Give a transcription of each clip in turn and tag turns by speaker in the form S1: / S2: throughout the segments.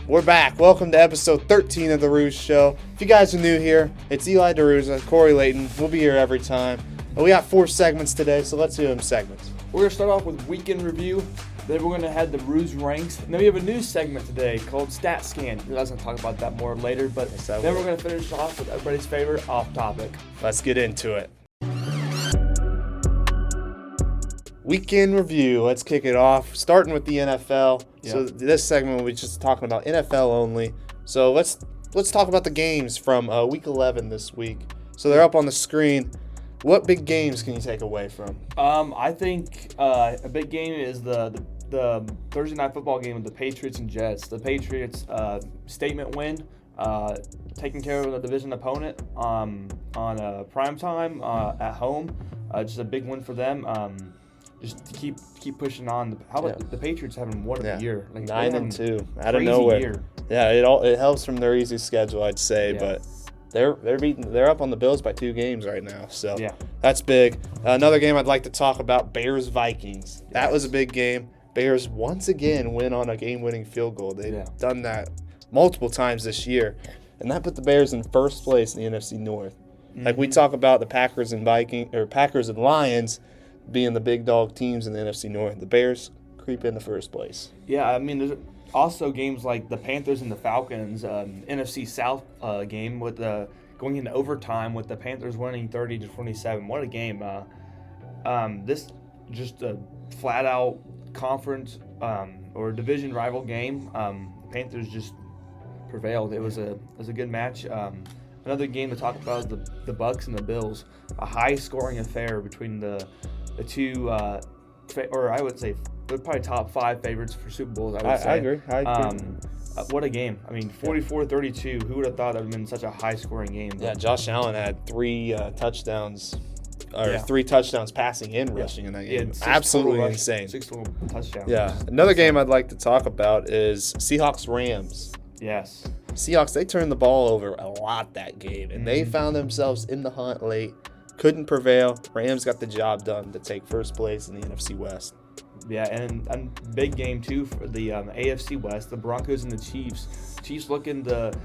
S1: We're back. Welcome to episode 13 of the Rooz Show. If you guys are new here, it's Eli DiRuzza, Corey Layton. We'll be here every time. But we got 4 segments today, so let's do them segments.
S2: We're going to start off with weekend review. Then we're going to have the Rooz Ranks. And then we have a news segment today called Stat Scan. We're going to talk about that more later. But then we're going to finish off with everybody's favorite off topic.
S1: Let's get into it. Weekend review. Let's kick it off. Starting with the NFL. Yep. So this segment we'll be just talking about NFL only. So let's talk about the games from Week 11 this week. So they're up on the screen. What big games can you take away from?
S2: I think a big game is the Thursday night football game with the Patriots and Jets. The Patriots statement win, taking care of a division opponent on prime time at home. Just a big win for them. Just to keep pushing on. How about the Patriots having one of the year?
S1: Like 9-2 out of nowhere.
S2: Year.
S1: Yeah, it helps from their easy schedule, I'd say, but they're up on the Bills by 2 games right now. So that's big. Another game I'd like to talk about: Bears-Vikings. That was a big game. Bears once again win on a game-winning field goal. They've done that multiple times this year, and that put the Bears in first place in the NFC North. Mm-hmm. Like we talk about the Packers and Lions being the big dog teams in the NFC North, the Bears creep into first place.
S2: Yeah, I mean, there's also games like the Panthers and the Falcons, NFC South game with going into overtime with the Panthers winning 30-27. What a game! This just a flat-out conference or division rival game. Panthers just prevailed. It was a good match. Another game to talk about is the Bucs and the Bills. A high-scoring affair between the two, or I would say they're probably top 5 favorites for Super Bowls. I agree. What a game! I mean, 44-32. Who would have thought that would have been such a high-scoring game?
S1: Yeah, Josh Allen had 3 touchdowns. 3 touchdowns passing and rushing in that game. Absolutely insane.
S2: 6 total touchdowns.
S1: Yeah. Another game I'd like to talk about is Seahawks-Rams.
S2: Yes.
S1: Seahawks, they turned the ball over a lot that game, and they found themselves in the hunt late. Couldn't prevail. Rams got the job done to take first place in the NFC West.
S2: Yeah, and big game, too, for the AFC West, the Broncos and the Chiefs. Chiefs looking to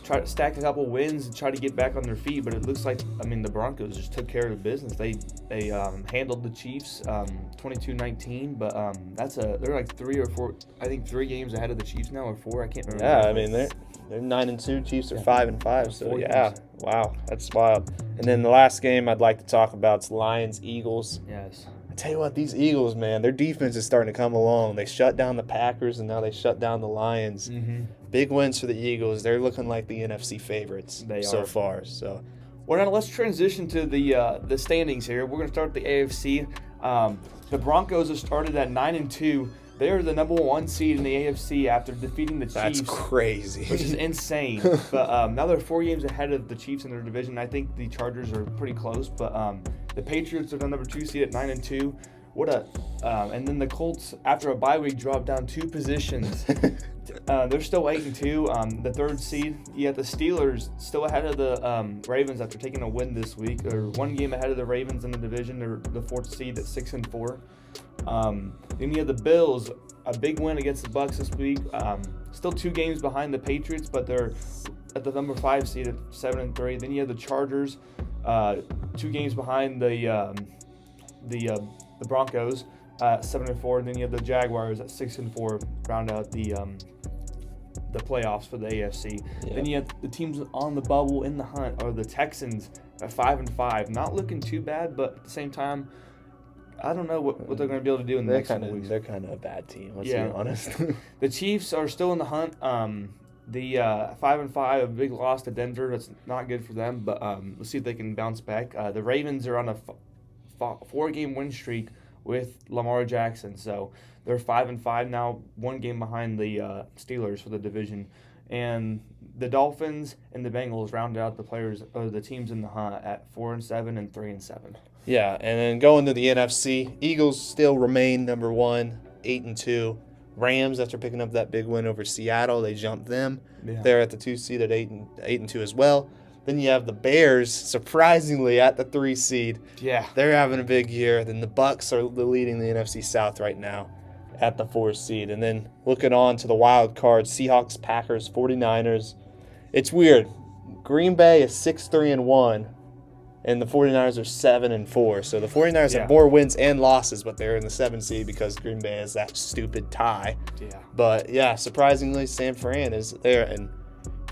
S2: try to stack a couple wins and try to get back on their feet, but it looks like, the Broncos just took care of the business. They handled the Chiefs 22-19, but they're like 3 or 4, I think 3 games ahead of the Chiefs now, or 4, I can't remember.
S1: Yeah, they're 9-2, Chiefs are 5-5, so wow, that's wild. And then the last game I'd like to talk about is Lions-Eagles.
S2: Yes.
S1: I tell you what, these Eagles, man, their defense is starting to come along. They shut down the Packers, and now they shut down the Lions. Mm-hmm. Big wins for the Eagles. They're looking like the NFC favorites so far. So,
S2: well, now let's transition to the standings here. We're going to start with the AFC. The Broncos have started at 9-2. They're the number 1 seed in the AFC after defeating the Chiefs.
S1: That's crazy.
S2: Which is insane. But now they're 4 games ahead of the Chiefs in their division. I think the Chargers are pretty close. But the Patriots are the number 2 seed at 9-2. And then the Colts, after a bye week, dropped down 2 positions. They're still 8-2. The 3rd seed. You got the Steelers still ahead of the Ravens after taking a win this week. They're 1 game ahead of the Ravens in the division. They're the 4th seed at 6-4. Then you have the Bills, a big win against the Bucs this week. Still 2 games behind the Patriots, but they're at the number 5 seed at 7-3. Then you have the Chargers, 2 games behind the Broncos at 7-4. And then you have the Jaguars at 6-4, round out the playoffs for the AFC. Yeah. Then you have the teams on the bubble in the hunt are the Texans at 5-5. Not looking too bad, but at the same time, I don't know what they're going to be able to do in the next couple weeks.
S1: They're kind of a bad team, let's be honest.
S2: The Chiefs are still in the hunt. The 5-5, a big loss to Denver. That's not good for them, but let's see if they can bounce back. The Ravens are on a 4-game win streak with Lamar Jackson, so they're 5-5 now, 1 game behind the Steelers for the division. And the Dolphins and the Bengals round out the teams in the hunt at 4-7 and 3-7.
S1: Yeah, and then going to the NFC, Eagles still remain number 1, 8-2. Rams, after picking up that big win over Seattle, they jumped them. Yeah. They're at the 2 seed at 8-2 as well. Then you have the Bears, surprisingly, at the 3 seed.
S2: Yeah.
S1: They're having a big year. Then the Bucs are leading the NFC South right now at the 4th seed. And then looking on to the wild card, Seahawks, Packers, 49ers. It's weird. Green Bay is 6-3-1, and the 49ers are 7-4. So the 49ers have more wins and losses, but they're in the 7th seed because Green Bay has that stupid tie.
S2: Yeah.
S1: But, yeah, surprisingly, San Fran is there. And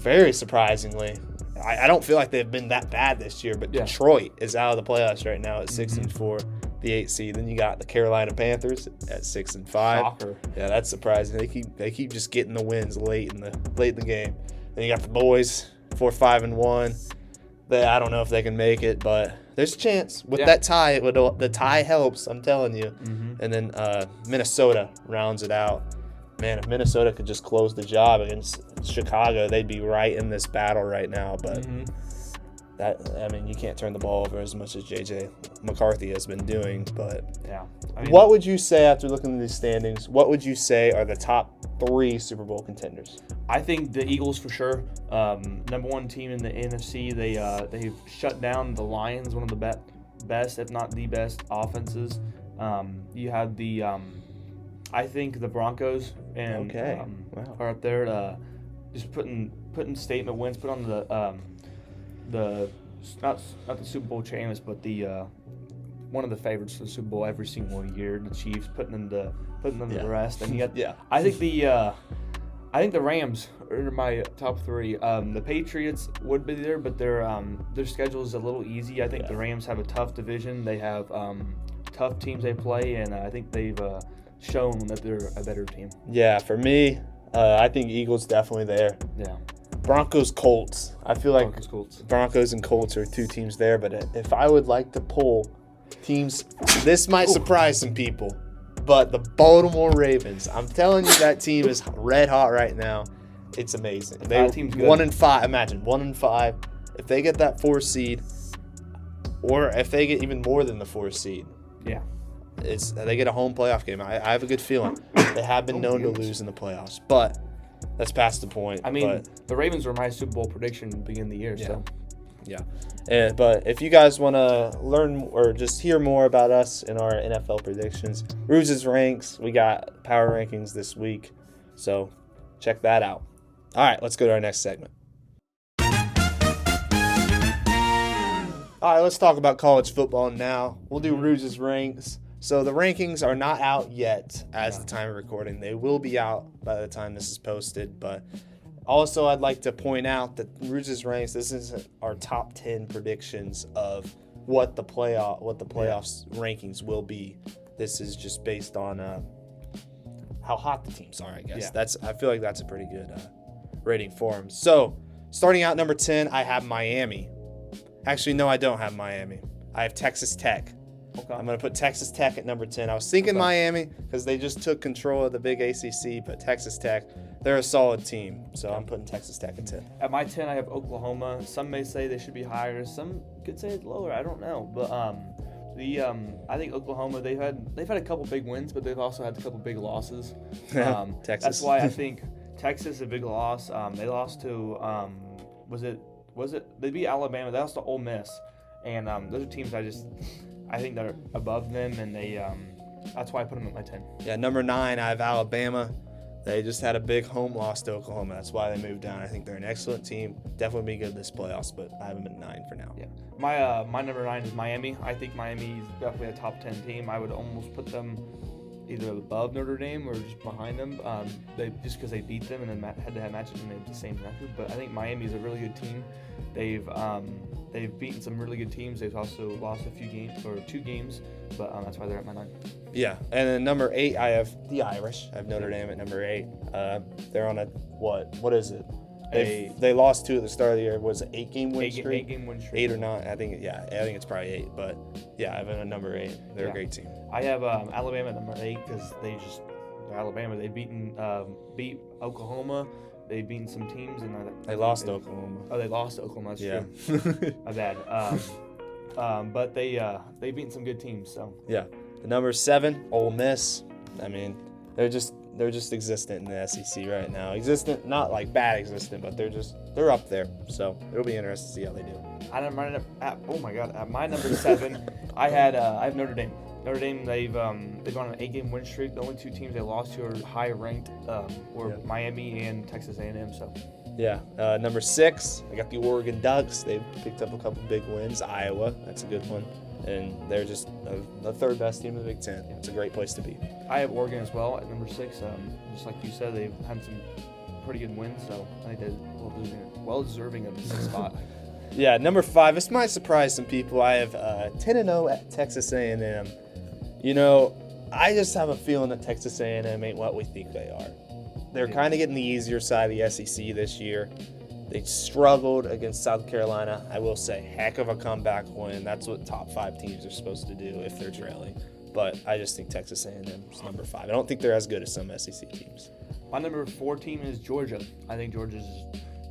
S1: very surprisingly, I don't feel like they've been that bad this year, but Detroit is out of the playoffs right now at 6-4. The 8th seed. Then you got the Carolina Panthers at 6-5.
S2: Shocker.
S1: Yeah, that's surprising. They keep just getting the wins late in the game. Then you got the boys 4-5-1. I don't know if they can make it, but there's a chance with that tie. The tie helps, I'm telling you. And then Minnesota rounds it out. Man, if Minnesota could just close the job against Chicago, they'd be right in this battle right now. But you can't turn the ball over as much as J.J. McCarthy has been doing. But what would you say after looking at these standings? What would you say are the top 3 Super Bowl contenders?
S2: I think the Eagles for sure. Number 1 team in the NFC. They've shut down the Lions, one of the best, if not the best, offenses. You have the I think the Broncos and are up there, just putting statement wins, put on the not the Super Bowl champions, but the one of the favorites for the Super Bowl every single year. The Chiefs putting them to the rest, and you got I think the Rams are my top 3. The Patriots would be there, but their schedule is a little easy. I think the Rams have a tough division. They have tough teams they play, and I think they've shown that they're a better team.
S1: Yeah, for me, I think Eagles definitely there.
S2: Yeah.
S1: Broncos, Colts. I feel like Broncos and Colts are 2 teams there, but if I would like to pull teams, this might surprise some people, but the Baltimore Ravens, I'm telling you, that team is red hot right now. It's amazing.
S2: That team's good.
S1: 1-5. Imagine 1-5. If they get that 4th seed, or if they get even more than the 4th seed, they get a home playoff game. I have a good feeling. They have been known to lose in the playoffs, but that's past the point.
S2: I mean, the Ravens were my Super Bowl prediction at the beginning of the year. So.
S1: But if you guys want to learn or just hear more about us and our NFL predictions, Rooz's Ranks, we got power rankings this week, so check that out. All right, let's go to our next segment. All right, let's talk about college football now. We'll do Rooz's Ranks. So the rankings are not out yet as the time of recording. They will be out by the time this is posted. But also I'd like to point out that Rooz's Ranks, this isn't our top 10 predictions of what the playoffs rankings will be. This is just based on how hot the teams are, I guess. I feel like that's a pretty good rating for them. So starting out number 10, I have Miami. Actually, no, I don't have Miami. I have Texas Tech. Okay. I'm going to put Texas Tech at number 10. I was thinking Miami because they just took control of the big ACC, but Texas Tech, they're a solid team. So I'm putting Texas Tech at 10.
S2: At my 10, I have Oklahoma. Some may say they should be higher. Some could say it's lower. I don't know. But I think Oklahoma, they've had a couple big wins, but they've also had a couple big losses.
S1: Texas.
S2: That's why I think Texas is a big loss. They lost to they beat Alabama. They lost to Ole Miss. And those are teams I think they're above them, and that's why I put them at my 10.
S1: Yeah, number 9, I have Alabama. They just had a big home loss to Oklahoma. That's why they moved down. I think they're an excellent team. Definitely be good this playoffs, but I have them at 9 for now. Yeah,
S2: my number 9 is Miami. I think Miami is definitely a top 10 team. I would almost put them either above Notre Dame or just behind them. Just because they beat them and then head-to-head matches and they have the same record. But I think Miami is a really good team. They've beaten some really good teams. They've also lost a few games or 2 games, but that's why they're at my 9.
S1: Yeah, and then number 8, I have the Irish. I have Notre Dame at number 8. They're on a what is it? They lost 2 at the start of the year. Was it 8-game win streak?
S2: 8-game win streak.
S1: 8 or 9? I think it's probably 8. But yeah, I have them at number 8. They're a great team.
S2: I have Alabama at number 8 because they're Alabama. They've beat Oklahoma. They've beaten some teams and
S1: they lost to Oklahoma.
S2: Oh, they lost to Oklahoma. That's true. My bad. But they've beaten some good teams. So
S1: yeah, the number 7, Ole Miss. I mean, they're just existent in the SEC right now. Existent, not like bad existent, but they're up there. So it'll be interesting to see how they do.
S2: At my number 7, I have Notre Dame. Notre Dame, they've on an 8-game win streak. The only two teams they lost to are high ranked were Miami and Texas A&M. So.
S1: Yeah, number 6, I got the Oregon Ducks. They picked up a couple big wins. Iowa, that's a good one. And they're just the third best team in the Big Ten. It's a great place to be.
S2: I have Oregon as well at number 6. Just like you said, they've had some pretty good wins, so I think they're well deserving of the 6th spot.
S1: Yeah, number 5. This might surprise some people. I have 10-0 at Texas A&M. You know, I just have a feeling that Texas A&M ain't what we think they are. They're kind of getting the easier side of the SEC this year. They struggled against South Carolina. I will say, heck of a comeback win. That's what top 5 teams are supposed to do if they're trailing. But I just think Texas A&M is number 5. I don't think they're as good as some SEC teams.
S2: My number 4 team is Georgia. I think Georgia's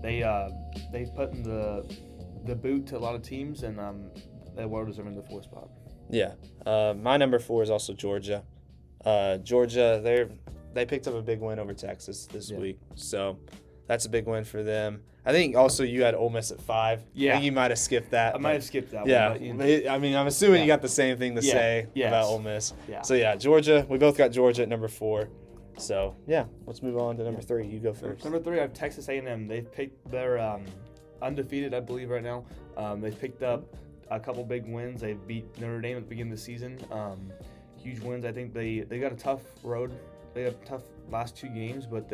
S2: they put in the boot to a lot of teams, and they well deserving the 4th spot.
S1: Yeah, my number 4 is also Georgia. Georgia, they picked up a big win over Texas this week, so that's a big win for them. I think also you had Ole Miss at 5.
S2: Yeah,
S1: I think you might have skipped that.
S2: I might have skipped that.
S1: Yeah,
S2: one, but,
S1: I mean, I'm assuming you got the same thing to say about Ole Miss.
S2: Yeah.
S1: So yeah, Georgia. We both got Georgia at number 4. So yeah, let's move on to number 3. You go first.
S2: Number 3, I have Texas A&M. They've picked their undefeated, I believe, right now. They've picked up a couple big wins. They beat Notre Dame at the beginning of the season. Huge wins. I think they got a tough road. They have tough last 2 games, but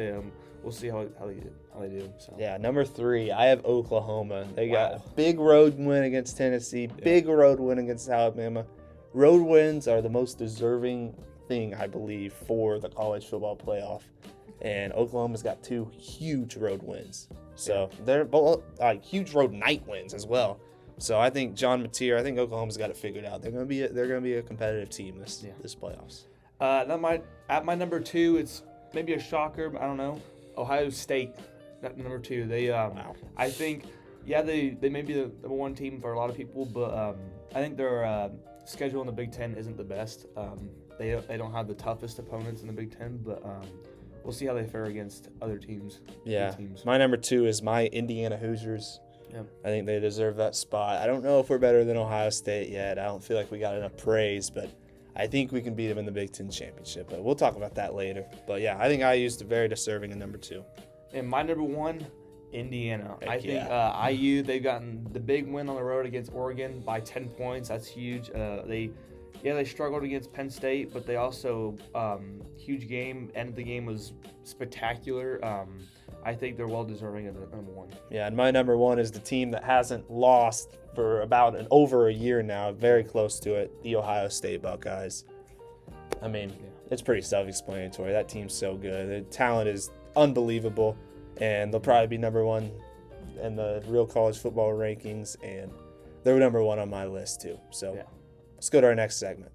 S2: we'll see how they do. So.
S1: Yeah, number 3, I have Oklahoma. They got a big road win against Tennessee, big road win against Alabama. Road wins are the most deserving thing, I believe, for the college football playoff. And Oklahoma's got 2 huge road wins. So they're both huge road night wins as well. So I think John Mateer, I think Oklahoma's got it figured out. They're gonna be a competitive team this playoffs.
S2: At my number 2, it's maybe a shocker, but I don't know. Ohio State at number 2. They I think they may be the number 1 team for a lot of people, but I think their schedule in the Big Ten isn't the best. They don't have the toughest opponents in the Big Ten, but we'll see how they fare against other teams.
S1: Yeah, my number 2 is my Indiana Hoosiers.
S2: Yeah.
S1: I think they deserve that spot. I don't know if we're better than Ohio State yet. I don't feel like we got enough praise, but I think we can beat them in the Big Ten championship. But we'll talk about that later. But yeah, I think IU's very deserving in number 2.
S2: And my number 1, Indiana.
S1: Heck
S2: I think IU, they've gotten the big win on the road against Oregon by 10 points. That's huge. They struggled against Penn State, but they also huge game. End of the game was spectacular. I think they're well deserving of the number 1.
S1: Yeah, and my number 1 is the team that hasn't lost for about over a year now, very close to it, the Ohio State Buckeyes. I mean, it's pretty self-explanatory. That team's so good. The talent is unbelievable, and they'll probably be number 1 in the real college football rankings, and they're number 1 on my list too. So let's go to our next segment.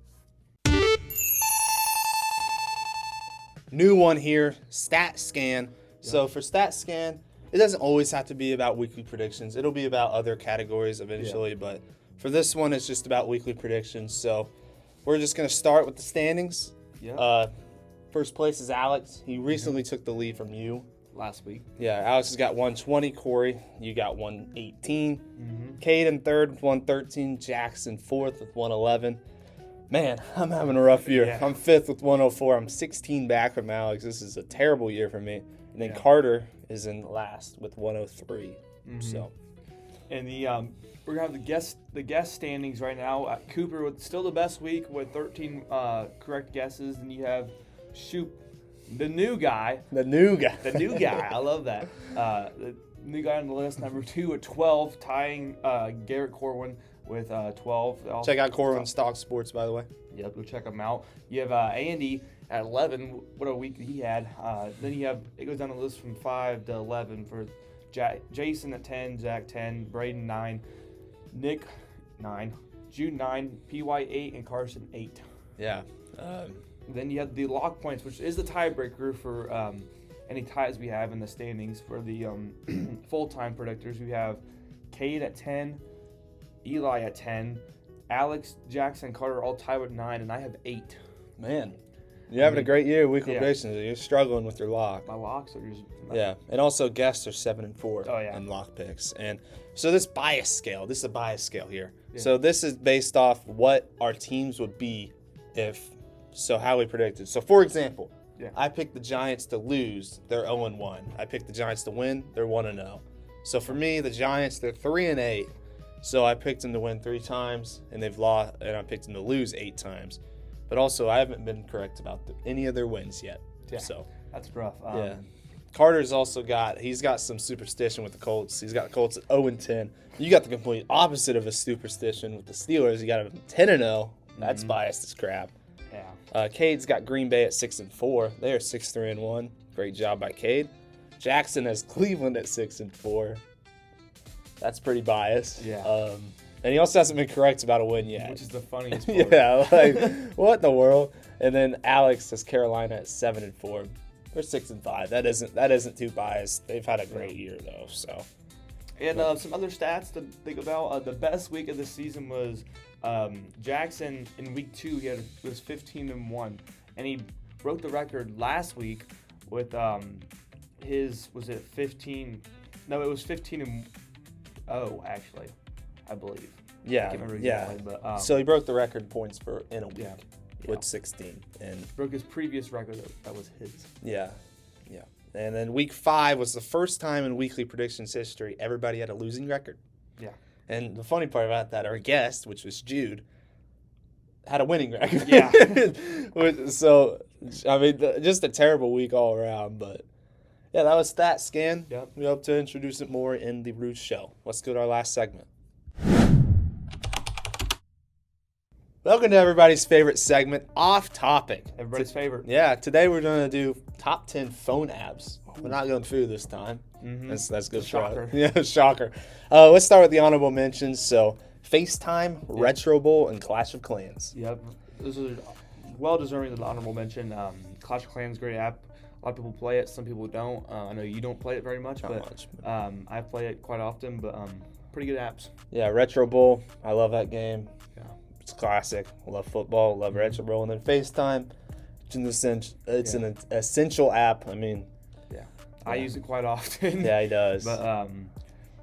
S1: New one here, Stat Scan. So for Stat Scan, it doesn't always have to be about weekly predictions. It'll be about other categories eventually, but for this one, it's just about weekly predictions. So we're just going to start with the standings.
S2: Yeah.
S1: First place is Alex. He recently took the lead from you.
S2: Last week.
S1: Yeah, Alex has got 120. Corey, you got 118. Cade in 3rd with 113. Jackson 4th with 111. Man, I'm having a rough year.
S2: Yeah.
S1: I'm 5th with 104. I'm 16 back from Alex. This is a terrible year for me. And then Carter is in last with 103. So,
S2: and we're gonna have the guest standings right now. Cooper with still the best week with 13 correct guesses. And you have the new guy.
S1: The new guy.
S2: I love that. The new guy on the list, number 2 at 12, tying Garrett Corwin with 12.
S1: Check out Corwin Stock Sports, by the way.
S2: Yep, go check them out. You have Andy at 11. What a week he had. Then it goes down the list from 5 to 11 for Jason at 10, Zach 10, Braden 9, Nick 9, Jude 9, PY 8, and Carson 8.
S1: Yeah.
S2: Then you have the lock points, which is the tiebreaker for any ties we have in the standings. For the full-time predictors, we have Cade at 10, Eli at 10, Alex, Jackson, Carter all tied with 9, and I have 8.
S1: Man, you're having a great year weekly predictions. You're struggling with your lock.
S2: My locks are just...
S1: Yeah, and also guests are 7 and 4
S2: in
S1: lock picks. And so this is a bias scale here. Yeah. So this is based off what our teams would be how we predicted. So, for example,
S2: Yeah.
S1: I picked the Giants to lose. They're 0-1. I picked the Giants to win. They're 1-0. So for me, the Giants, they're 3-8. So I picked them to win 3 times, and they've lost. And I picked them to lose 8 times. But also, I haven't been correct about any of their wins yet.
S2: Yeah,
S1: so
S2: that's rough.
S1: Yeah. Carter's also got some superstition with the Colts. He's got the Colts at 0-10. You got the complete opposite of a superstition with the Steelers. You got them 10-0. That's biased as crap.
S2: Yeah.
S1: Cade's got Green Bay at 6-4. They are 6-3-1. Great job by Cade. Jackson has Cleveland at 6-4. That's pretty biased.
S2: Yeah.
S1: And he also hasn't been correct about a win yet.
S2: Which is the funniest part.
S1: Yeah, like what in the world? And then Alex has Carolina at 7-4. They're 6-5. That isn't too biased. They've had a great year though. So.
S2: And some other stats to think about. The best week of the season was Jackson in week 2. Was 15-1, and he broke the record last week with was it 15? No, it was 15-0 actually, I believe.
S1: Yeah,
S2: I can't remember
S1: yeah.
S2: exactly, but,
S1: so he broke the record points in a week
S2: yeah.
S1: with 16, and
S2: broke his previous record that was his.
S1: Yeah. And then week 5 was the first time in weekly predictions history everybody had a losing record.
S2: Yeah.
S1: And the funny part about that, our guest, which was Jude, had a winning record.
S2: Yeah.
S1: So, I mean, just a terrible week all around. But, yeah, that was Stat Scan.
S2: Yep.
S1: We hope to introduce it more in the Rooz Show. Let's go to our last segment. Welcome to everybody's favorite segment, Off Topic.
S2: Everybody's favorite.
S1: Yeah, today we're going to do top 10 phone apps. We're not going through this time.
S2: Mm-hmm.
S1: That's good.
S2: Shocker.
S1: Yeah, shocker. Let's start with the honorable mentions. So, FaceTime, Retro Bowl, and Clash of Clans.
S2: Yep. This is well deserving of the honorable mention. Clash of Clans, great app. A lot of people play it. Some people don't. I know you don't play it very much, but I play it quite often. But pretty good apps.
S1: Yeah, Retro Bowl. I love that game.
S2: Yeah.
S1: It's classic. I love football. Love Retro Bowl. And then FaceTime. It's an essential app. I mean,
S2: I use it quite often.
S1: Yeah, he does.
S2: But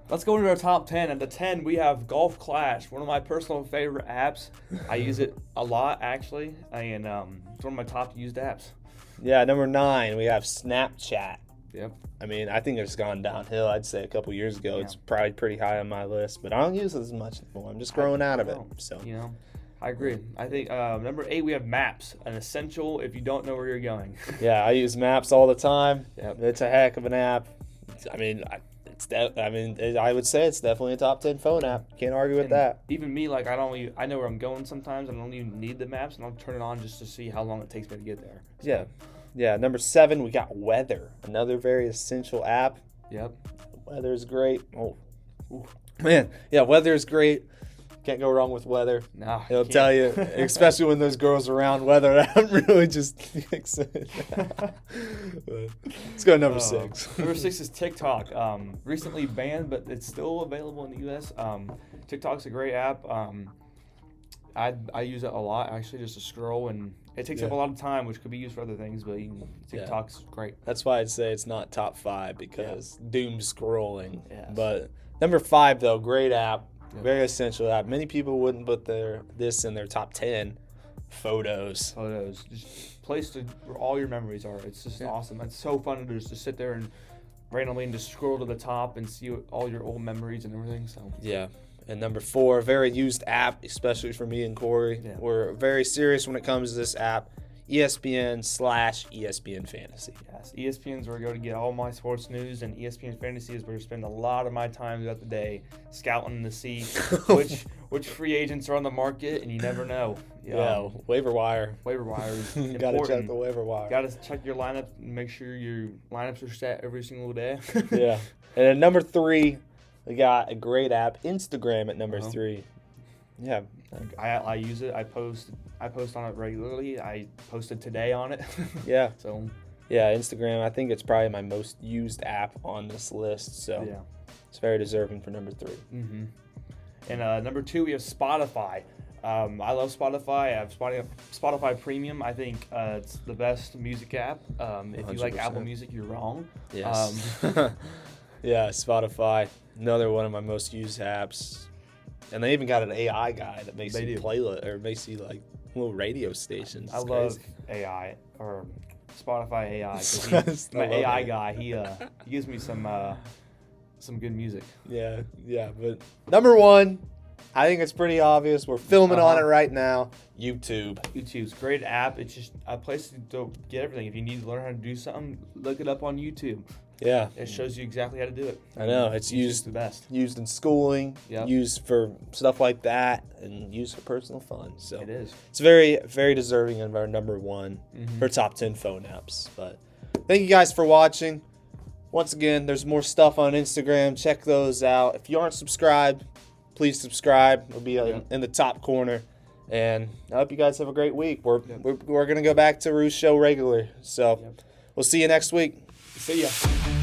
S2: let's go into our top 10. At the 10, we have Golf Clash, one of my personal favorite apps. I use it a lot, actually, and it's one of my top used apps.
S1: Yeah, number 9, we have Snapchat.
S2: Yep.
S1: I mean, I think it's gone downhill. I'd say a couple years ago, it's probably pretty high on my list, but I don't use it as much anymore. I'm just growing out of it. So
S2: I agree. I think number 8, we have Maps, an essential if you don't know where you're going.
S1: Yeah, I use Maps all the time.
S2: Yep.
S1: It's a heck of an app. I mean, I would say it's definitely a top 10 phone app. Can't argue with that.
S2: Even me, like I know where I'm going sometimes. I don't even need the maps, and I'll turn it on just to see how long it takes me to get there. So,
S1: Yeah. Number 7, we got Weather, another very essential app.
S2: Yep.
S1: Weather is great. Oh, man, yeah, Weather is great. Can't go wrong with Weather.
S2: No,
S1: It'll tell you, especially when there's girls around. Weather, I'm really just excited. Let's go to number 6.
S2: Number 6 is TikTok. Recently banned, but it's still available in the U.S. TikTok's a great app. I use it a lot, actually, just to scroll, and it takes up a lot of time, which could be used for other things, but TikTok's great.
S1: That's why I'd say it's not top 5, because doom scrolling.
S2: Yes.
S1: But number 5, though, great app. Very essential app. Many people wouldn't put this in their top 10. Photos.
S2: Just place where all your memories are. It's just awesome. It's so fun to just sit there and randomly just scroll to the top and see all your old memories and everything. So
S1: yeah. And number 4, very used app, especially for me and Corey. Yeah. We're very serious when it comes to this app. ESPN/ESPN Fantasy.
S2: Yes, ESPN's where I go to get all my sports news, and ESPN Fantasy is where I spend a lot of my time throughout the day scouting to see which free agents are on the market, and you never know.
S1: Waiver wire.
S2: Waiver wire is important.
S1: Got to check the waiver wire.
S2: Got to check your lineup and make sure your lineups are set every single day.
S1: Yeah. And at number 3, we got a great app, Instagram at number 3. Yeah.
S2: I use it. I post on it regularly. I posted today on it.
S1: Yeah.
S2: So.
S1: Yeah, Instagram. I think it's probably my most used app on this list. So. Yeah. It's very deserving for number 3.
S2: Mm-hmm. And number 2, we have Spotify. I love Spotify. I have Spotify Premium. I think it's the best music app. If you like Apple Music, you're wrong.
S1: Yes. Yeah, Spotify. Another one of my most used apps. And they even got an AI guy that makes you playlist or makes you like little radio stations.
S2: I love AI or Spotify AI. 'Cause my AI guy, he gives me some good music.
S1: Yeah. But number one, I think it's pretty obvious. We're filming on it right now. YouTube.
S2: YouTube's a great app. It's just a place to get everything. If you need to learn how to do something, look it up on YouTube.
S1: Yeah.
S2: It shows you exactly how to do it.
S1: I know. It's used
S2: the best.
S1: Used in schooling, used for stuff like that, and used for personal fun. So
S2: it is.
S1: It's very, very deserving of our number one for top 10 phone apps. But thank you guys for watching. Once again, there's more stuff on Instagram. Check those out. If you aren't subscribed, please subscribe. It'll be in the top corner. And I hope you guys have a great week. We're going to go back to Rooz Show regular. So we'll see you next week.
S2: See ya.